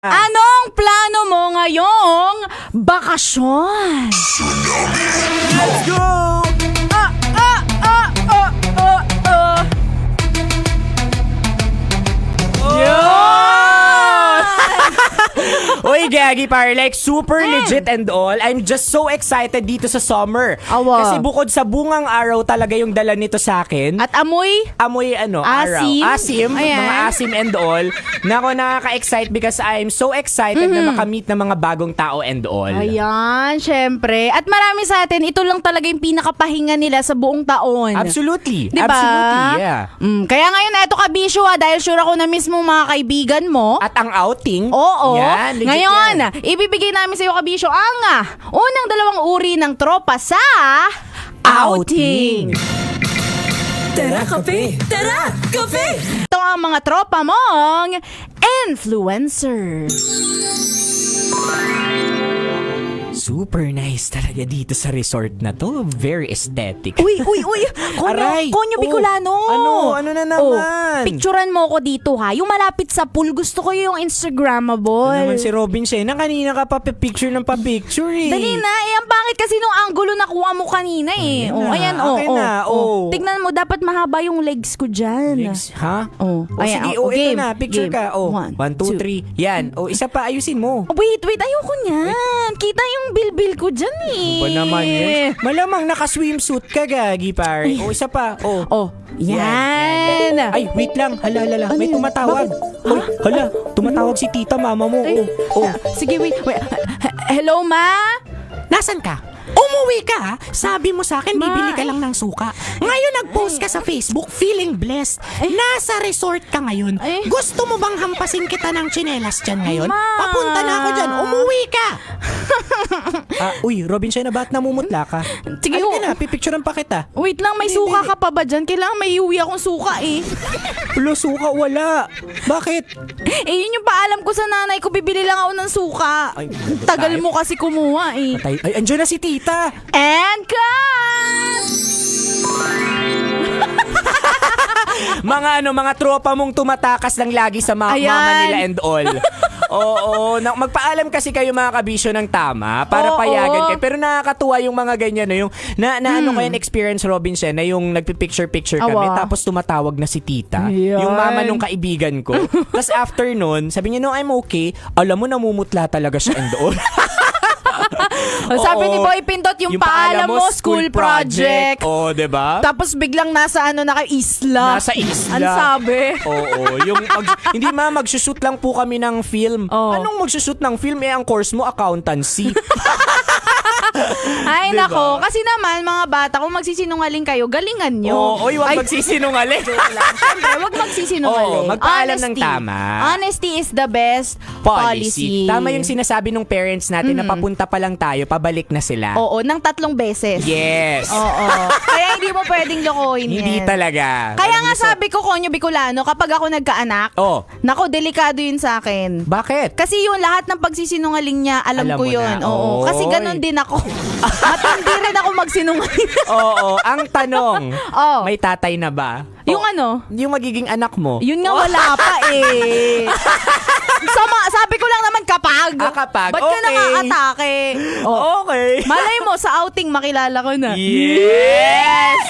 Anong plano mo ngayong bakasyon? Let's go! Ah, ah, ah, ah, ah, ah. Uy, Gagi, par, like, super legit and all. I'm just so excited dito sa summer. Awa. Kasi bukod sa bungang araw talaga yung dala nito sa akin. At amoy? Amoy ano, Asim. araw. Asim, Ayan. mga asim and all. Nako, nakaka-excite because I'm so excited na makamit ng mga bagong tao and all. Ayan, syempre. At marami sa atin, ito lang talaga yung pinakapahinga nila sa buong taon. Absolutely. Diba? Absolutely, yeah. Kaya ngayon, eto ka, Bisyo, dahil sure ako na mismo mga kaibigan mo. At ang outing. Oo. Yan, legit Ngayon, yan. ibibigay namin sa iyo, Kabisyo, ang unang dalawang uri ng tropa sa outing. Tara, kape! Tara, kape! Ito ang mga tropa mong influencer. Super nice talaga dito sa resort na to. Very aesthetic. Uy! Aray! Konyo Oh, Bicolano! ano na naman? Picturean mo ko dito ha. Yung malapit sa pool, gusto ko yung Instagrammable. Ano naman si Robin Shena, kanina ka pa picture ng pa-picture eh. Dali na, ang pangit kasi nung angulo na kuha mo kanina eh. Ayan na, Ayan, akin na, oh. Tignan mo, dapat mahaba yung legs ko dyan. Legs, ha? Oh, ayan, Sige, oh, ito game, na, picture game. ka. Oh, 1, 2, 3. Yan. Oh, isa pa, ayusin mo. Oh, wait, ayoko niyan. Kita yung bilbil ko dyan eh. Ba naman yun? Malamang naka-swimsuit ka, Gagi, pare. Oh, isa pa. Oh. Oh, yan. Ay, wait lang. Hala. May yun? tumatawag. Bakit? Uy, hala. Tumatawag si tita, mama mo. Ay, Oh. Sige, wait. Hello, ma? Nasaan ka? Umuwi ka ha? Sabi mo sa akin, Ma, bibili ka lang ng suka. Ngayon nag-post ka sa Facebook, feeling blessed. Nasa resort ka ngayon. Eh. Gusto mo bang hampasin kita ng tsinelas dyan ngayon? Ma. Papunta na ako dyan, umuwi ka. Uy, Robin Shena, bakit namumutla ka? Sige, Halika na, pipicturean pa kita. Wait lang, may suka ka pa ba dyan? Kailangan may iuwi akong suka eh. Ulo, suka, wala. Bakit? Yun yung paalam ko sa nanay ko, bibili lang ako ng suka. Ay, Tagal mo kasi kumuha eh. Ay, andyan na si tita. And cut! Mga tropa mong tumatakas lang lagi sa mama Ayan. nila and all. Oo, magpaalam kasi kayo mga kabisyo ng tama para Oo. payagan kayo. Pero nakakatuwa yung mga ganyan, no? Yung ano ko yung experience, Robin Shen, na yung nagpipicture-picture kami Awa. tapos tumatawag na si tita. Ayan. Yung mama nung kaibigan ko. Tapos after nun, sabi niya, no, I'm okay. Alam mo, namumutla talaga siya and all. Sabi Oo. ni Boy Pindot, yung paalam mo, school project. Oo, diba? Tapos biglang nasa na kayo, isla. Nasa isla. Ano sabi? Oo, hindi magsushoot lang po kami ng film. Oh. Anong magsushoot ng film? Ang course mo, accountancy. Ay, Diba? nako. Kasi naman, mga bata, kung magsisinungaling kayo, galingan nyo. Oo, huwag magsisinungaling. Siyempre, wag magsisinungaling. Oo, magpaalam ng tama. Honesty is the best policy. Tama yung sinasabi ng parents natin na papunta pa lang tayo, pabalik na sila. Oo, ng 3 beses. Yes. Oo. Kaya hindi mo pwedeng lokohin yan. Hindi talaga. Kaya Walang nga gusto. sabi ko, Konyo Bicolano, kapag ako nagkaanak, Oh, nako, delikado yun sa akin. bakit? Kasi yung lahat ng pagsisinungaling niya, alam Alam ko mo yun. na. Oo. Kasi Oy. ganun din ako. Matindi rin ako magsinungaling. Oo, ang tanong, Oh. may tatay na ba? Yung ano? Yung magiging anak mo? Yun nga wala pa eh. Sabi ko lang naman kapag. Kapag. Ba't ka Okay. naka-atake? Oh. Okay. Malay mo, sa outing makilala ko na. Yes!